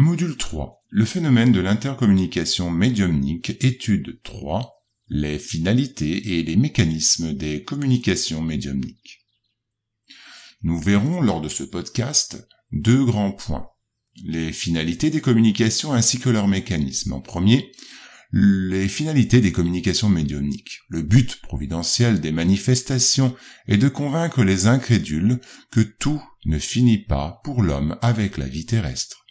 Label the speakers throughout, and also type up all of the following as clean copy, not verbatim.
Speaker 1: Module 3. Le phénomène de l'intercommunication médiumnique, étude 3. Les finalités et les mécanismes des communications médiumniques. Nous verrons lors de ce podcast deux grands points. Les finalités des communications ainsi que leurs mécanismes. En premier, les finalités des communications médiumniques. Le but providentiel des manifestations est de convaincre les incrédules que tout ne finit pas pour l'homme avec la vie terrestre,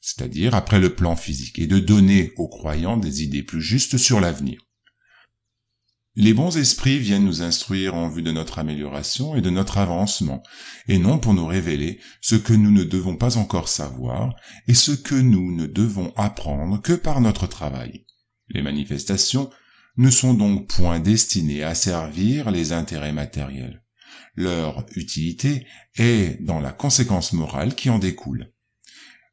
Speaker 1: c'est-à-dire après le plan physique, et de donner aux croyants des idées plus justes sur l'avenir. Les bons esprits viennent nous instruire en vue de notre amélioration et de notre avancement, et non pour nous révéler ce que nous ne devons pas encore savoir et ce que nous ne devons apprendre que par notre travail. Les manifestations ne sont donc point destinées à servir les intérêts matériels. Leur utilité est dans la conséquence morale qui en découle.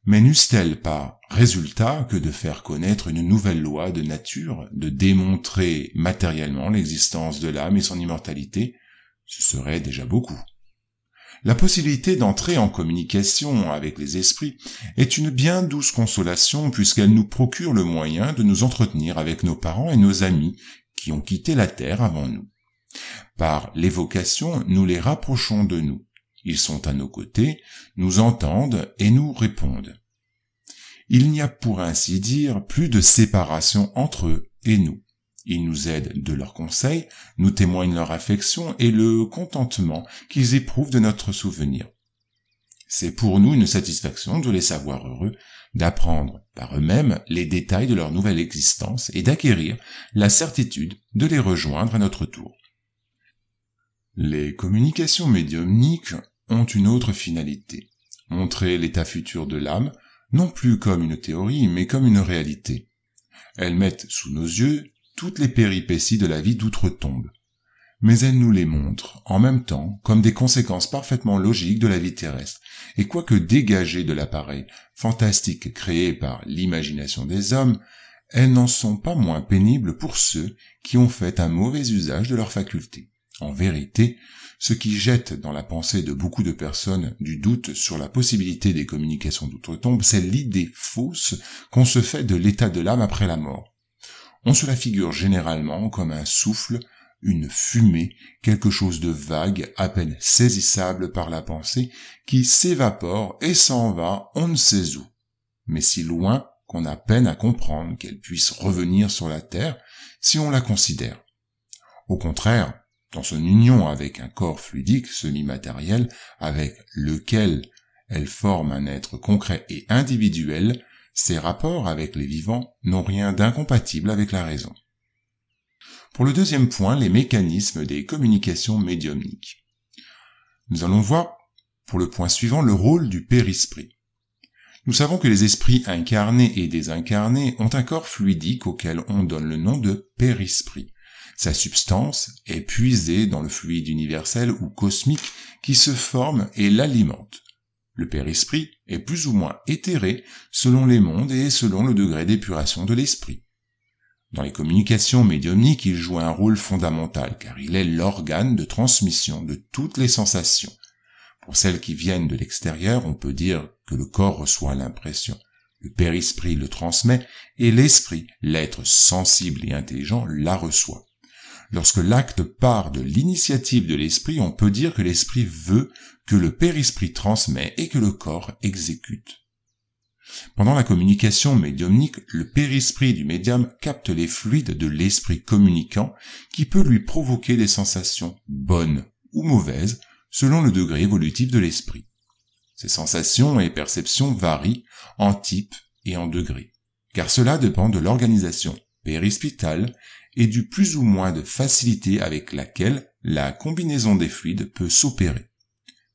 Speaker 1: Mais n'eussent-elles pas résultat que de faire connaître une nouvelle loi de nature, de démontrer matériellement l'existence de l'âme et son immortalité? Ce serait déjà beaucoup. La possibilité d'entrer en communication avec les esprits est une bien douce consolation puisqu'elle nous procure le moyen de nous entretenir avec nos parents et nos amis qui ont quitté la terre avant nous. Par l'évocation, nous les rapprochons de nous. Ils sont à nos côtés, nous entendent et nous répondent. Il n'y a pour ainsi dire plus de séparation entre eux et nous. Ils nous aident de leurs conseils, nous témoignent leur affection et le contentement qu'ils éprouvent de notre souvenir. C'est pour nous une satisfaction de les savoir heureux, d'apprendre par eux-mêmes les détails de leur nouvelle existence et d'acquérir la certitude de les rejoindre à notre tour. Les communications médiumniques ont une autre finalité, montrer l'état futur de l'âme, non plus comme une théorie, mais comme une réalité. Elles mettent sous nos yeux toutes les péripéties de la vie d'outre-tombe, mais elles nous les montrent, en même temps, comme des conséquences parfaitement logiques de la vie terrestre, et quoique dégagées de l'appareil fantastique créé par l'imagination des hommes, elles n'en sont pas moins pénibles pour ceux qui ont fait un mauvais usage de leurs facultés. En vérité, ce qui jette dans la pensée de beaucoup de personnes du doute sur la possibilité des communications d'outre-tombe, c'est l'idée fausse qu'on se fait de l'état de l'âme après la mort. On se la figure généralement comme un souffle, une fumée, quelque chose de vague, à peine saisissable par la pensée, qui s'évapore et s'en va on ne sait où, mais si loin qu'on a peine à comprendre qu'elle puisse revenir sur la terre si on la considère. Au contraire, dans son union avec un corps fluidique, semi-matériel, avec lequel elle forme un être concret et individuel, ses rapports avec les vivants n'ont rien d'incompatible avec la raison. Pour le deuxième point, les mécanismes des communications médiumniques. Nous allons voir, pour le point suivant, le rôle du périsprit. Nous savons que les esprits incarnés et désincarnés ont un corps fluidique auquel on donne le nom de périsprit. Sa substance est puisée dans le fluide universel ou cosmique qui se forme et l'alimente. Le périsprit est plus ou moins éthéré selon les mondes et selon le degré d'épuration de l'esprit. Dans les communications médiumniques, il joue un rôle fondamental car il est l'organe de transmission de toutes les sensations. Pour celles qui viennent de l'extérieur, on peut dire que le corps reçoit l'impression. Le périsprit le transmet et l'esprit, l'être sensible et intelligent, la reçoit. Lorsque l'acte part de l'initiative de l'esprit, on peut dire que l'esprit veut que le périsprit transmet et que le corps exécute. Pendant la communication médiumnique, le périsprit du médium capte les fluides de l'esprit communicant qui peut lui provoquer des sensations bonnes ou mauvaises selon le degré évolutif de l'esprit. Ces sensations et perceptions varient en type et en degré, car cela dépend de l'organisation périspitale et du plus ou moins de facilité avec laquelle la combinaison des fluides peut s'opérer.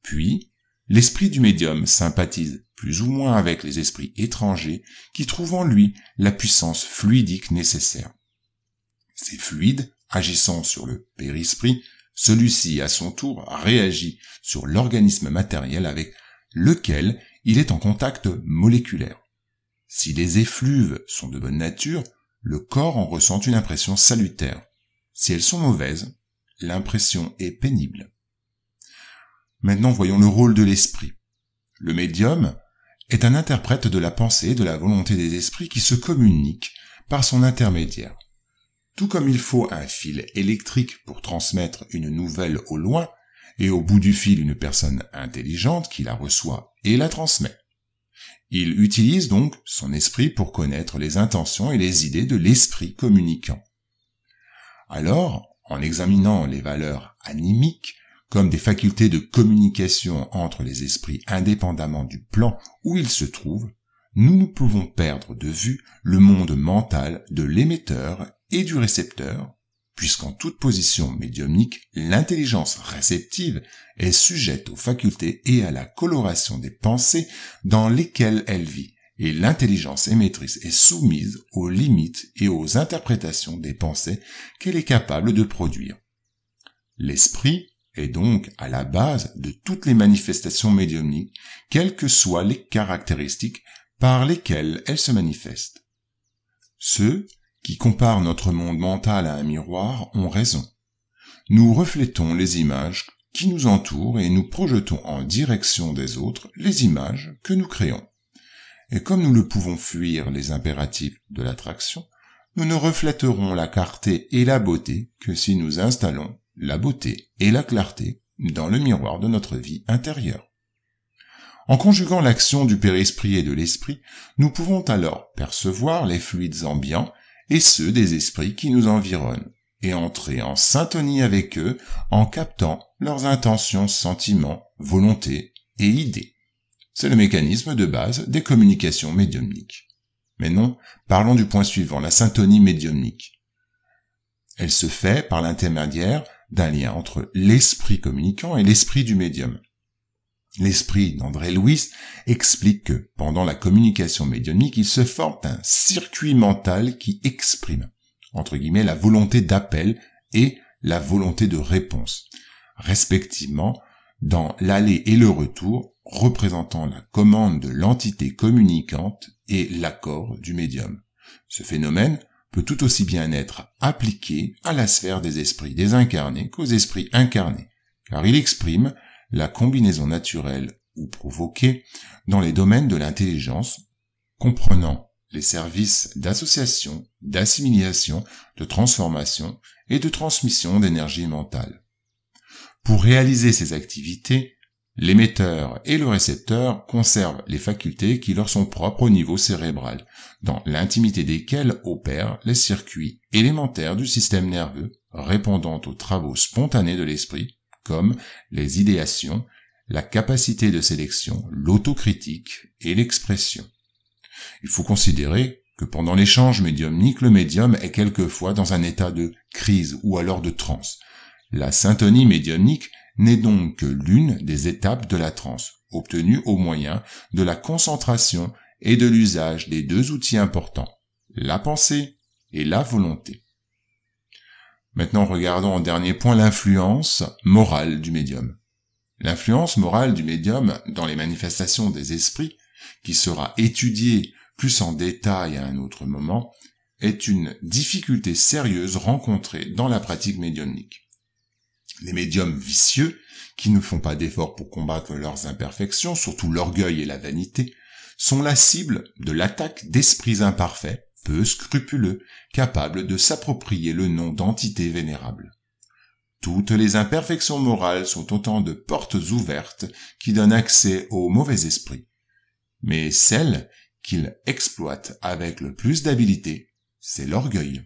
Speaker 1: Puis, l'esprit du médium sympathise plus ou moins avec les esprits étrangers qui trouvent en lui la puissance fluidique nécessaire. Ces fluides, agissant sur le périsprit, celui-ci à son tour réagit sur l'organisme matériel avec lequel il est en contact moléculaire. Si les effluves sont de bonne nature, le corps en ressent une impression salutaire. Si elles sont mauvaises, l'impression est pénible. Maintenant, voyons le rôle de l'esprit. Le médium est un interprète de la pensée et de la volonté des esprits qui se communiquent par son intermédiaire. Tout comme il faut un fil électrique pour transmettre une nouvelle au loin, et au bout du fil une personne intelligente qui la reçoit et la transmet. Il utilise donc son esprit pour connaître les intentions et les idées de l'esprit communicant. Alors, en examinant les valeurs animiques, comme des facultés de communication entre les esprits indépendamment du plan où ils se trouvent, nous ne pouvons perdre de vue le monde mental de l'émetteur et du récepteur, puisqu'en toute position médiumnique, l'intelligence réceptive est sujette aux facultés et à la coloration des pensées dans lesquelles elle vit, et l'intelligence émettrice est soumise aux limites et aux interprétations des pensées qu'elle est capable de produire. L'esprit est donc à la base de toutes les manifestations médiumniques, quelles que soient les caractéristiques par lesquelles elles se manifestent. Ceux qui comparent notre monde mental à un miroir ont raison. Nous reflétons les images qui nous entourent et nous projetons en direction des autres les images que nous créons. Et comme nous ne pouvons fuir les impératifs de l'attraction, nous ne reflèterons la clarté et la beauté que si nous installons la beauté et la clarté dans le miroir de notre vie intérieure. En conjuguant l'action du périsprit et de l'esprit, nous pouvons alors percevoir les fluides ambiants et ceux des esprits qui nous environnent, et entrer en syntonie avec eux en captant leurs intentions, sentiments, volontés et idées. C'est le mécanisme de base des communications médiumniques. Mais non, parlons du point suivant, la syntonie médiumnique. Elle se fait par l'intermédiaire d'un lien entre l'esprit communicant et l'esprit du médium. L'esprit d'André Louis explique que, pendant la communication médiumnique, il se forme un circuit mental qui exprime, entre guillemets, la volonté d'appel et la volonté de réponse, respectivement dans l'aller et le retour, représentant la commande de l'entité communicante et l'accord du médium. Ce phénomène peut tout aussi bien être appliqué à la sphère des esprits désincarnés qu'aux esprits incarnés, car il exprime la combinaison naturelle ou provoquée dans les domaines de l'intelligence, comprenant les services d'association, d'assimilation, de transformation et de transmission d'énergie mentale. Pour réaliser ces activités, l'émetteur et le récepteur conservent les facultés qui leur sont propres au niveau cérébral, dans l'intimité desquelles opèrent les circuits élémentaires du système nerveux, répondant aux travaux spontanés de l'esprit, comme les idéations, la capacité de sélection, l'autocritique et l'expression. Il faut considérer que pendant l'échange médiumnique, le médium est quelquefois dans un état de crise ou alors de transe. La syntonie médiumnique n'est donc que l'une des étapes de la transe, obtenue au moyen de la concentration et de l'usage des deux outils importants, la pensée et la volonté. Maintenant, regardons en dernier point l'influence morale du médium. L'influence morale du médium dans les manifestations des esprits, qui sera étudiée plus en détail à un autre moment, est une difficulté sérieuse rencontrée dans la pratique médiumnique. Les médiums vicieux, qui ne font pas d'efforts pour combattre leurs imperfections, surtout l'orgueil et la vanité, sont la cible de l'attaque d'esprits imparfaits, peu scrupuleux, capables de s'approprier le nom d'entité vénérable. Toutes les imperfections morales sont autant de portes ouvertes qui donnent accès aux mauvais esprits. Mais celle qu'ils exploitent avec le plus d'habileté, c'est l'orgueil.